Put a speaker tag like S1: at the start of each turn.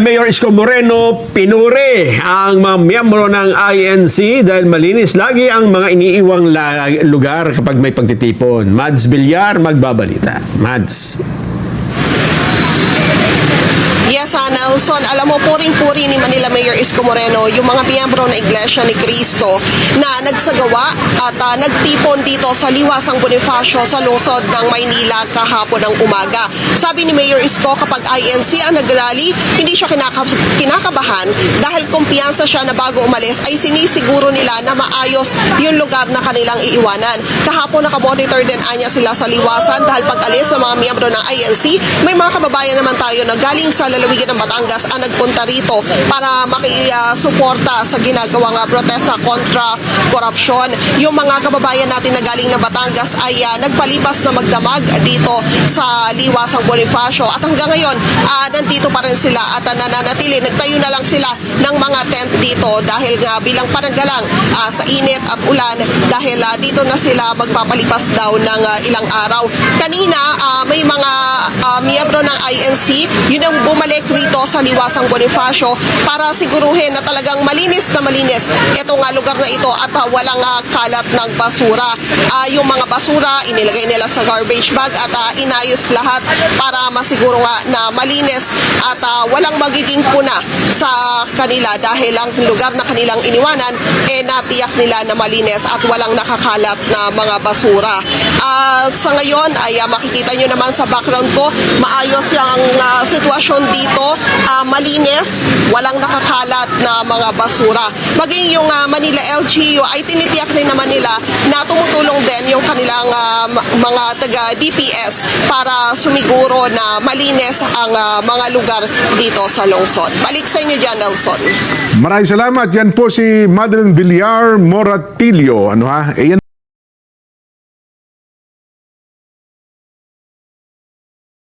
S1: Mayor Isko Moreno pinuri ang mga miyembro ng INC dahil malinis lagi ang mga iniiwang lugar kapag may pagtitipon. Mads Villar magbabalita. Mads.
S2: Yes, Nelson, alam mo, puring-puri ni Manila Mayor Isko Moreno yung mga miyembro ng Iglesia ni Cristo na nagsagawa at nagtipon dito sa Liwasang Bonifacio sa lungsod ng Maynila kahapon ng umaga. Sabi ni Mayor Isko, kapag INC ang nagrally, hindi siya kinakabahan dahil kumpiyansa siya na bago umalis ay sinisiguro nila na maayos yung lugar na kanilang iiwanan. Kahapon nakamonitor din anya sila sa Liwasan dahil pag alis sa mga miyembro ng INC, may mga kababayan naman tayo na galing sa lalawigan ng Batangas ang nagpunta rito para makisuporta sa ginagawang protesta kontra korupsyon. Yung mga kababayan natin na galing ng Batangas ay nagpalipas na magdamag dito sa Liwasang Bonifacio at hanggang ngayon nandito pa rin sila at nananatili. Nagtayo na lang sila ng mga tent dito dahil nga bilang pananggalang sa init at ulan dahil dito na sila magpapalipas daw ng ilang araw. Kanina may mga miyembro ng INC yun ang bumalik rito sa Liwasang Bonifacio para siguruhin na talagang malinis itong lugar na ito at walang kalat ng basura. Yung mga basura inilagay nila sa garbage bag at inayos lahat para masiguro nga na malinis at walang magiging puna sa kanila dahil ang lugar na kanilang iniwanan natiyak nila na malinis at walang nakakalat na mga basura. Sa ngayon ay makikita nyo naman sa background ko, maayos yung sitwasyon dito, malinis, walang nakakalat na mga basura. Maging yung Manila LGU ay tinitiyak rin naman nila na tumutulong din yung kanilang mga taga-DPS para sumiguro na malinis ang mga lugar dito sa lungsod. Balik sa inyo dyan, Nelson.
S3: Maraming salamat. Yan po si Madeline Villar Moratillo.